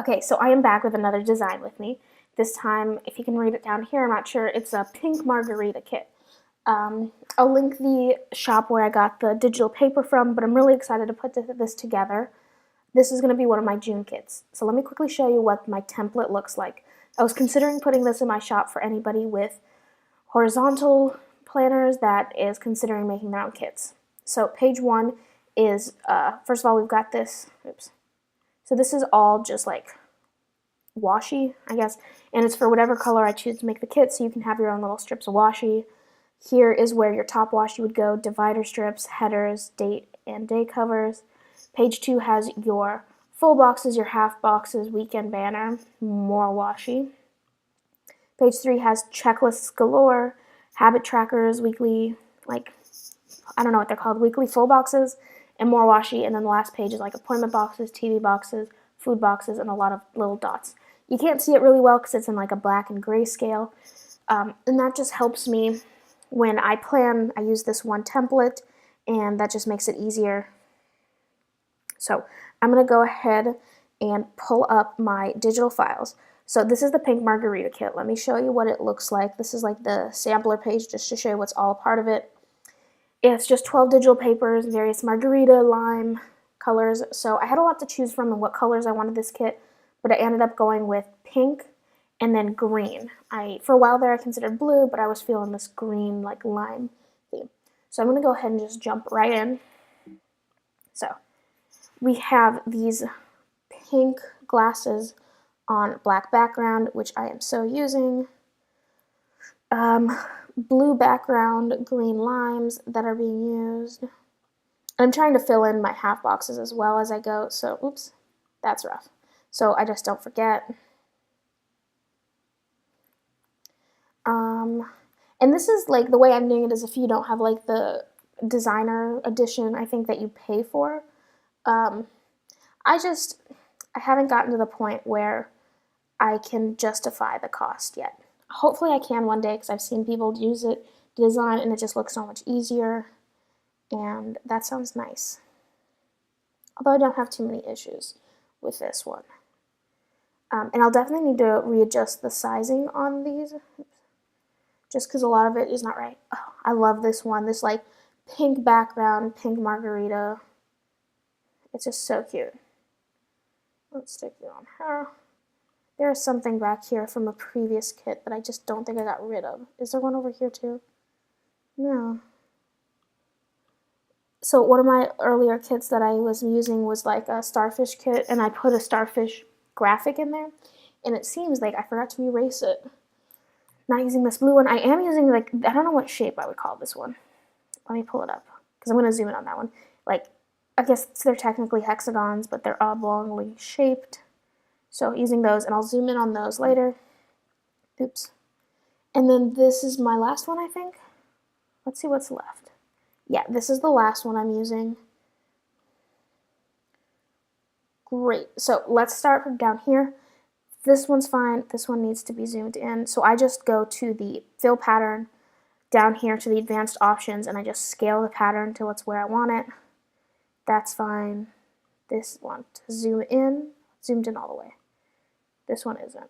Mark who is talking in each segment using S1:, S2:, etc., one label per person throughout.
S1: Okay, so I am back with another design with me. This time, if you can read it down here, I'm not sure, it's a Pink Margarita kit. I'll link the shop where I got the digital paper from, but I'm really excited to put this together. This is going to be one of my June kits. So let me quickly show you what my template looks like. I was considering putting this in my shop for anybody with horizontal planners that is considering making their own kits. So page 1 is, first of all, we've got this, so this is all just like washi, I guess, and it's for whatever color I choose to make the kit, so you can have your own little strips of washi. Here is where your top washi would go, divider strips, headers, date and day covers. Page 2 has your full boxes, your half boxes, weekend banner, more washi. Page 3 has checklists galore, habit trackers, weekly, like, I don't know what they're called, weekly full boxes, and more washi. And then the last page is like appointment boxes, TV boxes, food boxes, and a lot of little dots. You can't see it really well because it's in like a black and gray scale, and that just helps me when I plan. I use this one template, and that just makes it easier. So I'm going to go ahead and pull up my digital files. So this is the Pink Margarita kit. Let me show you what it looks like. This is like the sampler page just to show you what's all a part of it. It's just 12 digital papers, various margarita, lime colors. So I had a lot to choose from and what colors I wanted this kit, but I ended up going with pink and then green. For a while there I considered blue, but I was feeling this green like lime theme. So I'm going to go ahead and just jump right in. So we have these pink glasses on black background, which I am so using. Blue background, green limes that are being used. I'm trying to fill in my half boxes as well as I go, so oops, that's rough. So I just don't forget. And this is like, the way I'm doing it is if you don't have like the designer edition, I think that you pay for. I haven't gotten to the point where I can justify the cost yet. Hopefully I can one day because I've seen people use it, design, and it just looks so much easier, and that sounds nice. Although I don't have too many issues with this one. And I'll definitely need to readjust the sizing on these, just because a lot of it is not right. Oh, I love this one, this like pink background, Pink Margarita. It's just so cute. Let's stick it on her. There is something back here from a previous kit that I just don't think I got rid of. Is there one over here too? No. So one of my earlier kits that I was using was like a starfish kit, and I put a starfish graphic in there, and it seems like I forgot to erase it. Not using this blue one. I am using, like, I don't know what shape I would call this one. Let me pull it up, because I'm going to zoom in on that one. Like, I guess they're technically hexagons, but they're oblongly shaped. So using those, and I'll zoom in on those later. Oops. And then this is my last one, I think. Let's see what's left. Yeah, this is the last one I'm using. Great. So let's start from down here. This one's fine. This one needs to be zoomed in. So I just go to the fill pattern, down here to the advanced options, and I just scale the pattern until it's where I want it. That's fine. This one to zoom in, zoomed in all the way. This one isn't.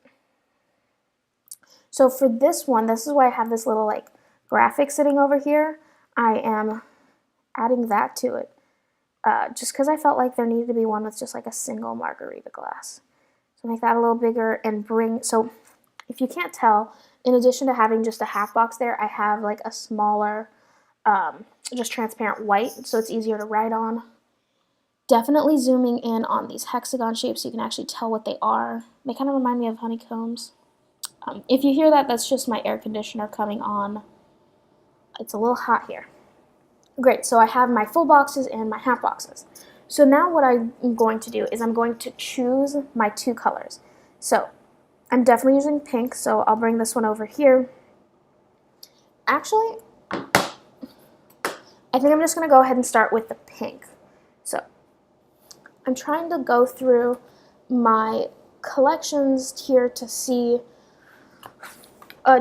S1: So for this one, this is why I have this little like graphic sitting over here. I am adding that to it just because I felt like there needed to be one with just like a single margarita glass. So make that a little bigger and bring, so if you can't tell, in addition to having just a half box there, I have like a smaller, just transparent white, so it's easier to write on. Definitely zooming in on these hexagon shapes so you can actually tell what they are. They kind of remind me of honeycombs. If you hear that, that's just my air conditioner coming on. It's a little hot here. Great, so I have my full boxes and my half boxes. So now what I'm going to do is I'm going to choose my two colors. So I'm definitely using pink, so I'll bring this one over here. Actually, I think I'm just going to go ahead and start with the pink. So I'm trying to go through my collections here to see,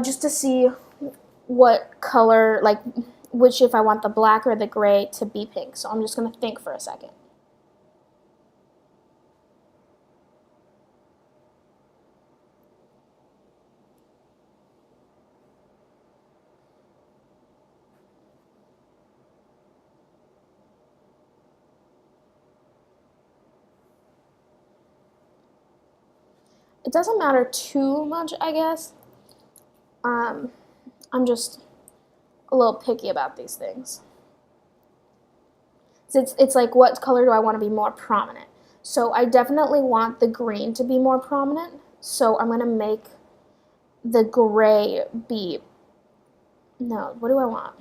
S1: just to see what color, like which, if I want the black or the gray to be pink. So I'm just going to think for a second. It doesn't matter too much, I guess. I'm just a little picky about these things. It's like, what color do I want to be more prominent? So I definitely want the green to be more prominent. So I'm going to make the gray be, no, what do I want?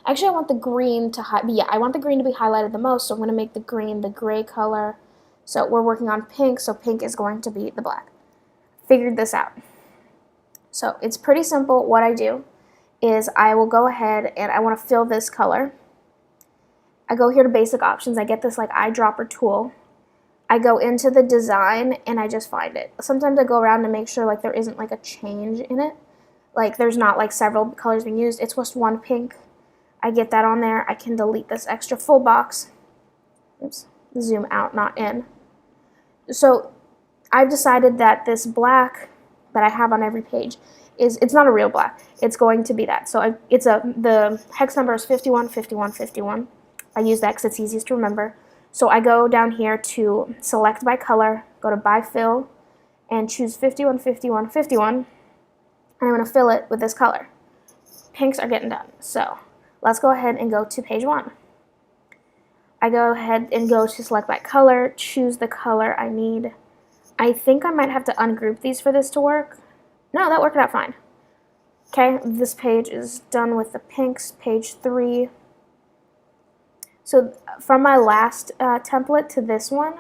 S1: Actually, I want the green to, I want the green to be highlighted the most, so I'm going to make the green the gray color. So we're working on pink, so pink is going to be the black. Figured this out. So it's pretty simple. What I do is I will go ahead and I want to fill this color. I go here to basic options. I get this like eyedropper tool. I go into the design and I just find it. Sometimes I go around to make sure like there isn't like a change in it. Like there's not like several colors being used. It's just one pink. I get that on there. I can delete this extra full box. Oops, zoom out, not in. So I've decided that this black that I have on every page it's not a real black. It's going to be that. So the hex number is 515151. I use that because it's easiest to remember. So I go down here to select by color, go to by fill, and choose 515151, and I'm going to fill it with this color. Pinks are getting done. So let's go ahead and go to page 1. I go ahead and go to select by color, choose the color I need. I think I might have to ungroup these for this to work. No, that worked out fine. Okay, this page is done with the pinks, page 3. So from my last template to this one,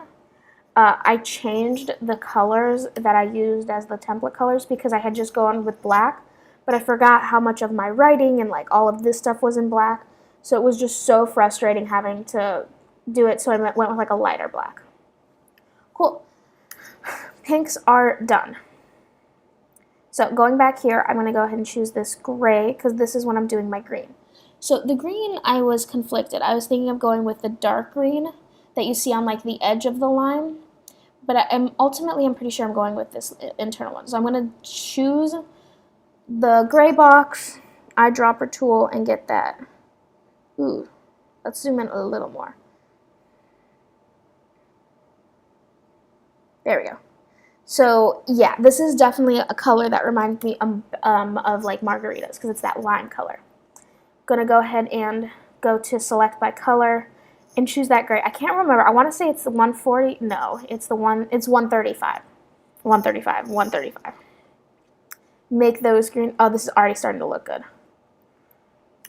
S1: I changed the colors that I used as the template colors because I had just gone with black, but I forgot how much of my writing and like all of this stuff was in black. So it was just so frustrating having to do it, so I went with like a lighter black. Cool. Pinks are done. So going back here, I'm going to go ahead and choose this gray because this is when I'm doing my green. So the green, I was conflicted. I was thinking of going with the dark green that you see on like the edge of the line, but I'm pretty sure I'm going with this internal one. So I'm going to choose the gray box, eyedropper tool, and get that. Ooh, let's zoom in a little more. There we go. So yeah, this is definitely a color that reminds me of like margaritas because it's that lime color. Gonna go ahead and go to select by color and choose that gray. I can't remember. I want to say it's the 140. No, it's 135. 135. Make those green. Oh, this is already starting to look good.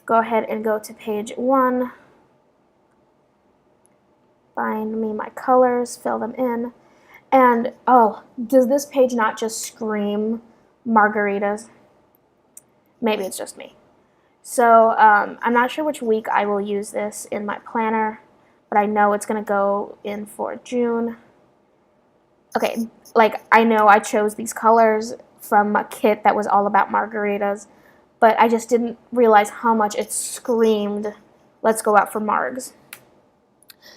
S1: Go ahead and go to page 1. Find me my colors, fill them in. And, oh, does this page not just scream margaritas? Maybe it's just me. So I'm not sure which week I will use this in my planner, but I know it's going to go in for June. Okay, like I know I chose these colors from a kit that was all about margaritas, but I just didn't realize how much it screamed, let's go out for margs.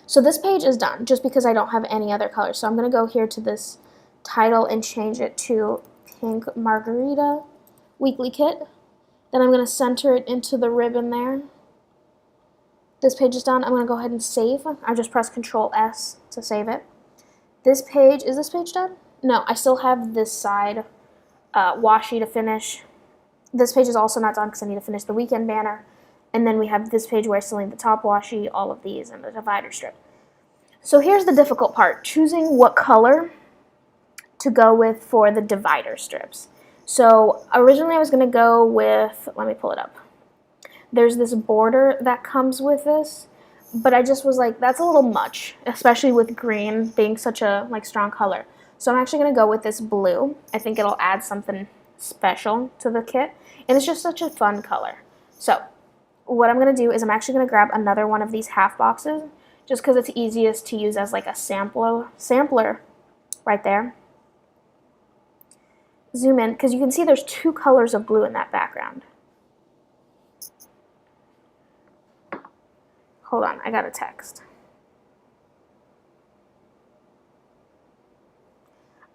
S1: So this page is done just because I don't have any other colors. So I'm going to go here to this title and change it to Pink Margarita Weekly Kit. Then I'm going to center it into the ribbon there. This page is done. I'm going to go ahead and save. I just press Control S to save it. This page, is this page done? No, I still have this side washi to finish. This page is also not done because I need to finish the weekend banner. And then we have this page where I still need the top washi, all of these, and the divider strip. So here's the difficult part, choosing what color to go with for the divider strips. So originally I was going to go with, let me pull it up. There's this border that comes with this, but I just was like, that's a little much, especially with green being such a strong color. So I'm actually going to go with this blue. I think it'll add something special to the kit, and it's just such a fun color. So what I'm going to do is I'm actually going to grab another one of these half boxes just because it's easiest to use as like a sampler right there. Zoom in because you can see there's 2 colors of blue in that background. Hold on, I got a text.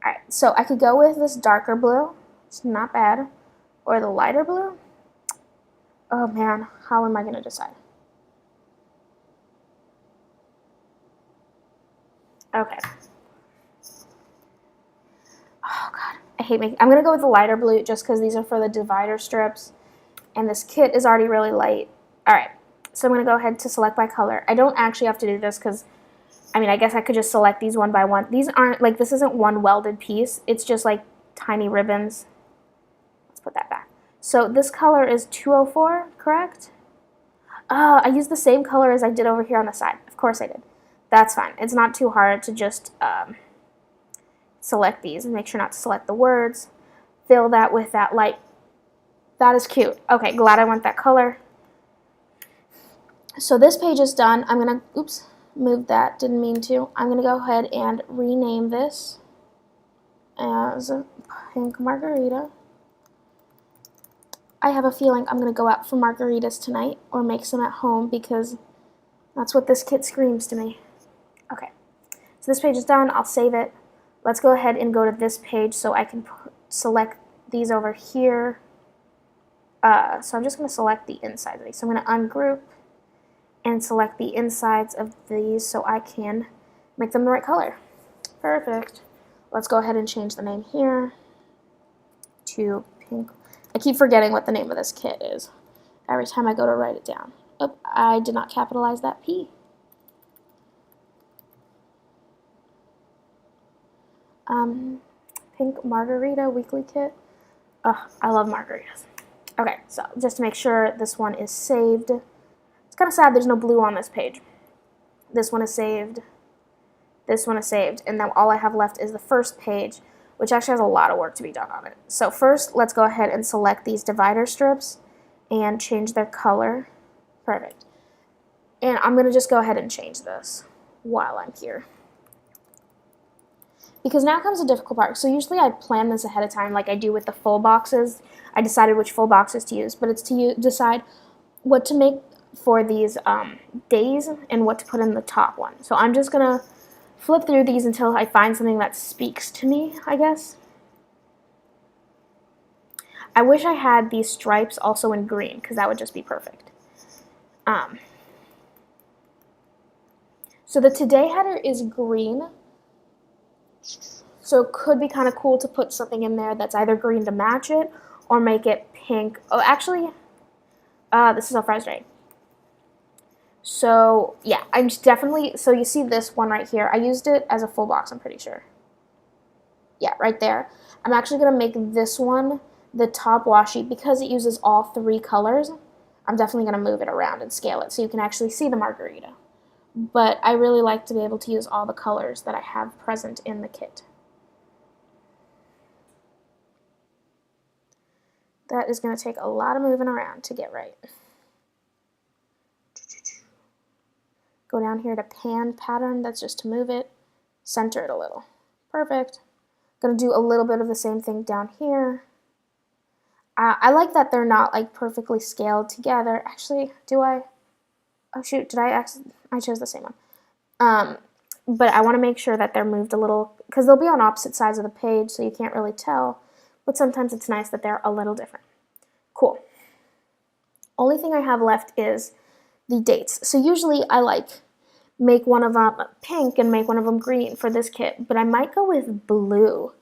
S1: Alright, so I could go with this darker blue. It's not bad. Or the lighter blue. Oh man, how am I going to decide? Okay. Oh hate making, I'm going to go with the lighter blue just because these are for the divider strips. And this kit is already really light. All right, so I'm going to go ahead to select by color. I don't actually have to do this because, I mean, I guess I could just select these one by one. These aren't, like, this isn't one welded piece. It's just like tiny ribbons. Let's put that back. So this color is 204, correct? I used the same color as I did over here on the side. Of course I did. That's fine. It's not too hard to just select these and make sure not to select the words. Fill that with that light. That is cute. Okay, glad I went that color. So this page is done. I'm going to, oops, move that. Didn't mean to. I'm going to go ahead and rename this as Pink Margarita. I have a feeling I'm going to go out for margaritas tonight or make some at home because that's what this kit screams to me. Okay, so this page is done. I'll save it. Let's go ahead and go to this page so I can select these over here. So I'm just going to select the inside of these. So I'm going to ungroup and select the insides of these so I can make them the right color. Perfect. Let's go ahead and change the name here to Pink. I keep forgetting what the name of this kit is every time I go to write it down. Oh, I did not capitalize that P. Pink Margarita weekly kit. Oh, I love margaritas. Okay, so just to make sure this one is saved. It's kind of sad there's no blue on this page. This one is saved. This one is saved. And then all I have left is the first page, which actually has a lot of work to be done on it. So first, let's go ahead and select these divider strips and change their color. Perfect. And I'm going to just go ahead and change this while I'm here. Because now comes the difficult part. So usually I plan this ahead of time like I do with the full boxes. I decided which full boxes to use, but it's to decide what to make for these days and what to put in the top one. So I'm just going to flip through these until I find something that speaks to me, I guess. I wish I had these stripes also in green because that would just be perfect. So the today header is green. So it could be kind of cool to put something in there that's either green to match it or make it pink. Oh, actually, this is so frustrating. So yeah, I'm definitely, so you see this one right here. I used it as a full box, I'm pretty sure. Yeah, right there. I'm actually going to make this one the top washi because it uses all three colors. I'm definitely going to move it around and scale it so you can actually see the margarita. But I really like to be able to use all the colors that I have present in the kit. That is going to take a lot of moving around to get right. Go down here to pan pattern, that's just to move it, center it a little. Perfect. Going to do a little bit of the same thing down here. I like that they're not like perfectly scaled together. Actually, do I? Oh shoot, did I chose the same one. But I want to make sure that they're moved a little, because they'll be on opposite sides of the page, so you can't really tell. But sometimes it's nice that they're a little different. Cool. Only thing I have left is the dates. So usually I like make one of them pink and make one of them green for this kit, but I might go with blue.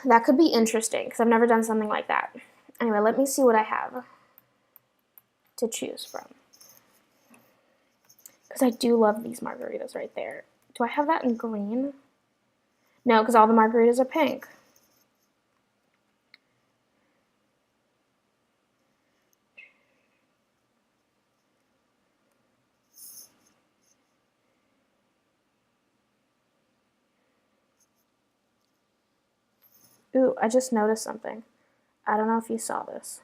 S1: That could be interesting because I've never done something like that. Anyway, let me see what I have to choose from. Because I do love these margaritas right there. Do I have that in green? No, because all the margaritas are pink. Ooh, I just noticed something. I don't know if you saw this.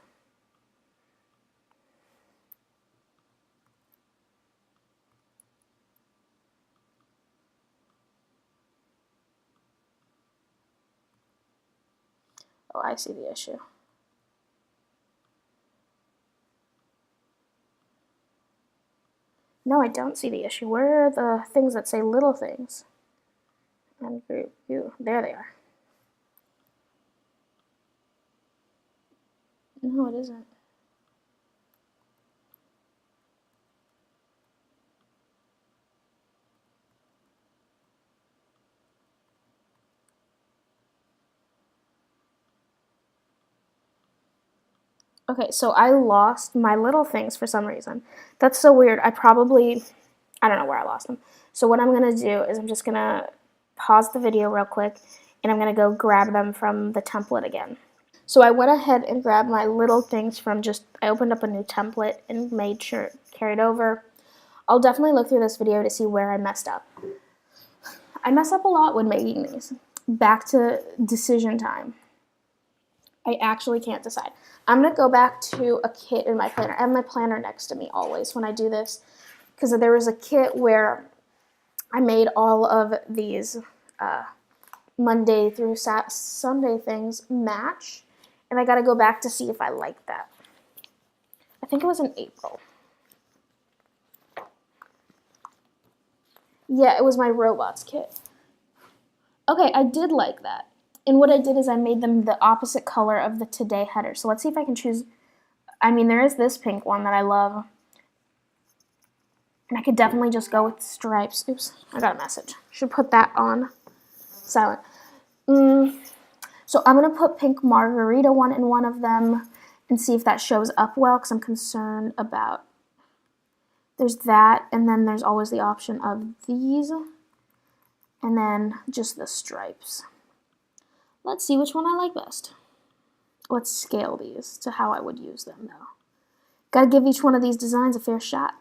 S1: Oh, I see the issue. No, I don't see the issue. Where are the things that say little things? And group, ooh, there they are. No, it isn't. Okay, so I lost my little things for some reason. That's so weird. I don't know where I lost them. So what I'm going to do is I'm just going to pause the video real quick, and I'm going to go grab them from the template again. So I went ahead and grabbed my little things from I opened up a new template and made sure it carried over. I'll definitely look through this video to see where I messed up. I mess up a lot when making these. Back to decision time. I actually can't decide. I'm going to go back to a kit in my planner. I have my planner next to me always when I do this, because there was a kit where I made all of these Monday through Sunday things match, and I got to go back to see if I like that. I think it was in April. Yeah, it was my robots kit. Okay, I did like that. And what I did is I made them the opposite color of the today header. So let's see if I can choose. I mean, there is this pink one that I love. And I could definitely just go with stripes. Oops, I got a message. Should put that on silent. So I'm going to put Pink Margarita one in one of them and see if that shows up well, because I'm concerned about. There's that, and then there's always the option of these, and then just the stripes. Let's see which one I like best. Let's scale these to how I would use them, though. Gotta give each one of these designs a fair shot.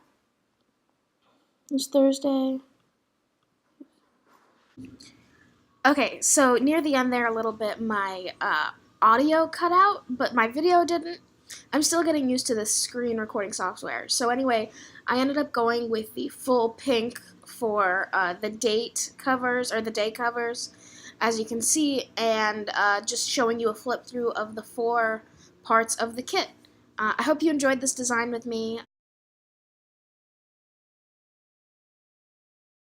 S1: It's Thursday. Okay, so near the end there a little bit, my audio cut out, but my video didn't. I'm still getting used to this screen recording software. So anyway, I ended up going with the full pink for the date covers, or the day covers, as you can see, and just showing you a flip through of the 4 parts of the kit. I hope you enjoyed this design with me.